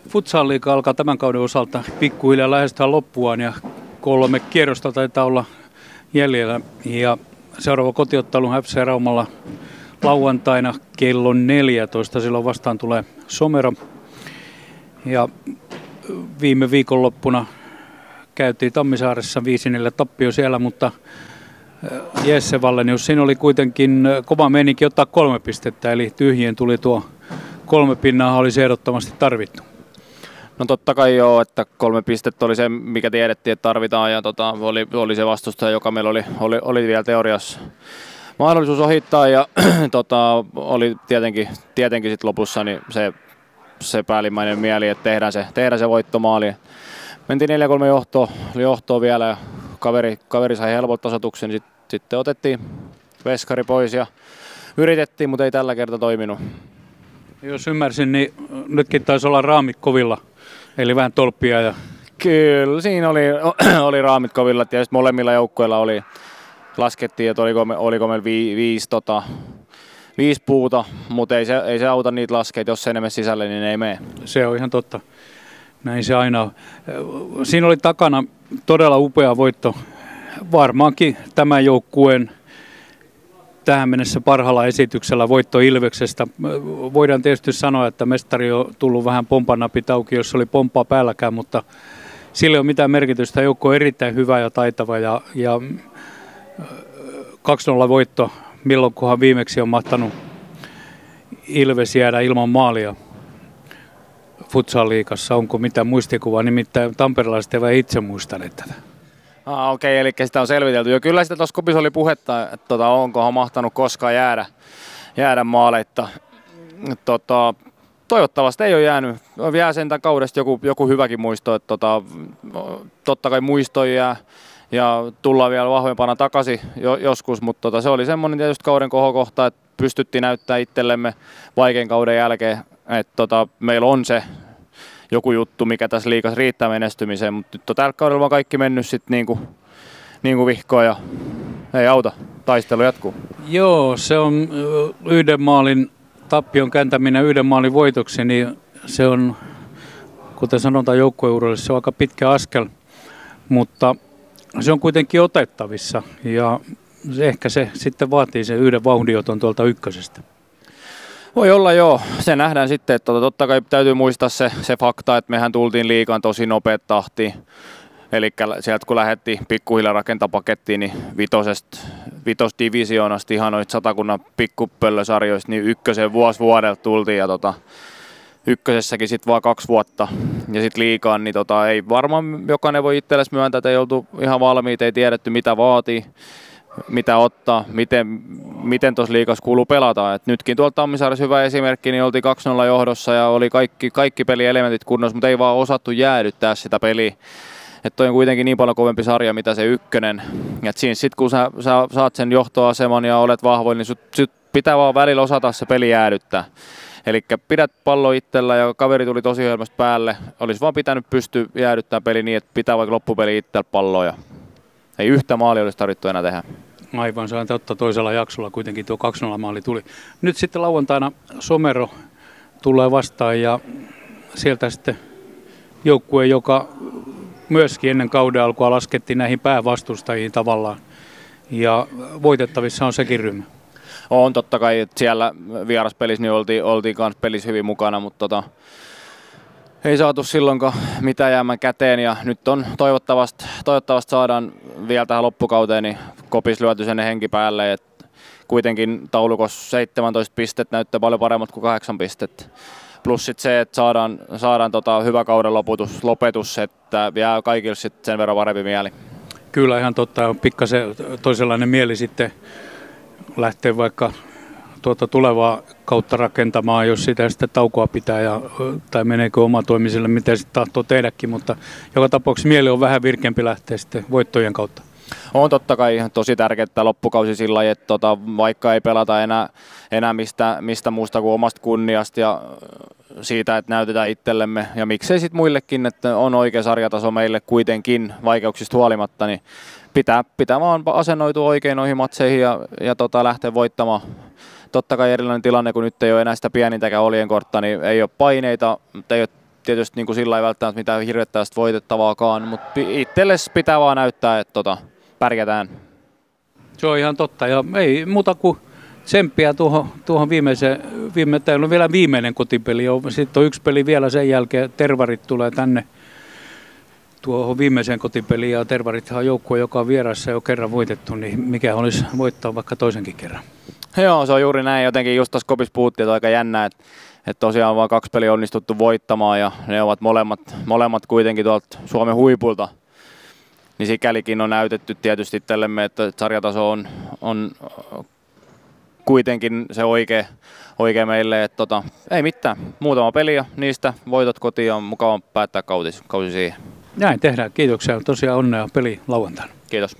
Futsal-liiga alkaa tämän kauden osalta pikkuhiljaa lähestyä loppuaan ja 3 kierrosta taitaa olla jäljellä. Ja seuraava kotiottelu FC Raumalla lauantaina kello 14. Silloin vastaan tulee Somero. Ja viime viikonloppuna käytiin Tammisaaressa 5-4 tappio siellä, mutta Jesse Wallenius, siinä oli kuitenkin kova meininki ottaa 3 pistettä, eli tyhjien tuli tuo 3 pinnaa, olisi ehdottomasti tarvittu. No totta kai joo, että 3 pistettä oli se, mikä tiedettiin, että tarvitaan, ja oli se vastustaja, joka meillä oli vielä teoriassa mahdollisuus ohittaa, ja oli tietenkin sit lopussa niin se päällimmäinen mieli, että tehdään se voittomaali. Mentiin 4-3 johtoon vielä, ja kaveri sai helpot tasoituksen, niin sitten otettiin veskari pois ja yritettiin, mutta ei tällä kertaa toiminut. Jos ymmärsin, niin nytkin taisi olla raamit kovilla, eli vähän tolppia. Ja... Kyllä, siinä oli raamit kovilla, ja molemmilla joukkueilla laskettiin, että oliko meillä 5 puuta, mutta ei se auta niitä laskeita, jos se enemmän sisälle, niin ei mene. Se on ihan totta. Näin se aina on. Siinä oli takana todella upea voitto. Varmaankin tämän joukkueen tähän mennessä parhaalla esityksellä voitto Ilveksestä. Voidaan tietysti sanoa, että mestari on tullut vähän pompan napit auki, jos oli pomppaa päälläkään, mutta sillä ei ole mitään merkitystä. Joukko on erittäin hyvä ja taitava ja 2-0 voitto. Milloinkohan viimeksi on mahtanut Ilves jäädä ilman maalia Futsal-liigassa? Onko mitään muistikuvaa? Nimittäin tamperelaiset eivät itse muistaneet tätä. Okei, eli sitä on selvitelty. Jo, kyllä sitä tuossa kopissa oli puhetta, että onkohan mahtanut koskaan jäädä maaleitta. Toivottavasti ei ole jäänyt. Jää sentään kaudesta joku hyväkin muisto. Että totta kai muistoja jää ja tullaan vielä vahvempana takaisin joskus, mutta se oli semmoinen tietysti kauden kohokohta, että pystyttiin näyttämään itsellemme vaikean kauden jälkeen, että meillä on se joku juttu, mikä tässä liigassa riittää menestymiseen, mutta nyt on tällä kaudella vaan kaikki mennyt sitten niin kuin vihkoon ja ei auta, taistelu jatkuu. Joo, se on yhden maalin tappion kääntäminen yhden maalin voitoksi, niin se on, kuten sanotaan joukkueurheilussa, se on aika pitkä askel, mutta se on kuitenkin otettavissa ja ehkä se sitten vaatii sen yhden vauhdioton tuolta ykkösestä. Voi olla joo, se nähdään sitten, että totta kai täytyy muistaa se fakta, että mehän tultiin liigaan tosi nopeat tahtiin. Eli sieltä kun lähdettiin pikkuhiljaa rakentaa pakettiin, niin vitosdivisioonasta ihan noita Satakunnan pikkupöllösarjoista, niin ykkösen vuodelta tultiin ja ykkösessäkin sitten vaan 2 vuotta ja sitten liigaan, niin ei varmaan jokainen voi itsellesi myöntää, että ei oltu ihan valmiita, ei tiedetty mitä vaatii, mitä ottaa, miten tuossa liigassa kuuluu pelata. Et nytkin tuolta Tammisaaressa hyvä esimerkki, niin oltiin 2-0 johdossa ja oli kaikki pelielementit kunnossa, mutta ei vaan osattu jäädyttää sitä peliä. Että toi on kuitenkin niin paljon kovempi sarja, mitä se ykkönen. Et siinä sitten kun sä saat sen johtoaseman ja olet vahvoin, niin sut pitää vaan välillä osata se peli jäädyttää. Eli pidät pallo itsellä ja kaveri tuli tosi helposti päälle. Olisi vaan pitänyt pystyä jäädyttämään peli niin, että pitää vaikka loppupeli itsellä palloa. Ja ei yhtä maalia olisi tarvittu enää tehdä. Aivan, se on totta. Toisella jaksolla kuitenkin tuo 2-0 maali tuli. Nyt sitten lauantaina Somero tulee vastaan ja sieltä sitten joukkue, joka myöskin ennen kauden alkua laskettiin näihin päävastustajiin tavallaan. Ja voitettavissa on sekin ryhmä. On totta kai, että siellä vieraspelissä niin oltiin kanssa pelissä hyvin mukana, mutta ei saatu silloinkaan mitään jäämään käteen ja nyt on toivottavasti saadaan vielä tähän loppukauteen niin kopis lyöty sen henki päälle, että kuitenkin taulukossa 17 pistettä näyttää paljon paremmat kuin 8 pistettä. Plus sitten se, että saadaan hyvä kauden lopetus, että jää kaikille sitten sen verran parempi mieli. Kyllä ihan totta, on pikkasen toisenlainen mieli sitten lähteä vaikka tulevaa kautta rakentamaan, jos sitä sitten taukoa pitää tai meneekö omatoimiselle, mitä sitten tahtoo tehdäkin, mutta joka tapauksessa mieli on vähän virkeämpi lähteä sitten voittojen kautta. On totta kai tosi tärkeää loppukausi sillä lailla, että vaikka ei pelata enää mistä muusta kuin omasta kunniasta ja siitä, että näytetään itsellemme ja miksei sitten muillekin, että on oikea sarjataso meille kuitenkin vaikeuksista huolimatta, niin pitää vaan asennoitua oikein noihin matseihin ja lähteä voittamaan. Totta kai erilainen tilanne, kun nyt ei ole enää sitä pienintäkään oljenkortta, niin ei ole paineita, mutta ei ole tietysti niin kuin sillä ei välttämättä mitään hirvettävästi voitettavaakaan, mutta itsellesi pitää vaan näyttää, että pärjätään. Se on ihan totta ja ei muuta kuin tsemppiä tuohon täällä on vielä viimeinen kotipeli, sitten on yksi peli vielä sen jälkeen, Tervarit tulee tänne tuohon viimeiseen kotipeliin ja Tervarithan on joukkue, joka on vierassa jo kerran voitettu, niin mikä olisi voittaa vaikka toisenkin kerran. Joo, se on juuri näin. Jotenkin just tuossa kopissa puhuttiin, että on aika jännää, että tosiaan vaan 2 peliä onnistuttu voittamaan ja ne ovat molemmat kuitenkin tuolta Suomen huipulta. Niin sikälikin on näytetty tietysti itsellemme, että sarjataso on kuitenkin se oikea meille. Että ei mitään, muutama peli ja niistä voitot kotiin on mukava päättää kausi siihen. Näin tehdään. Kiitoksia. Tosiaan onnea peli lauantaina. Kiitos.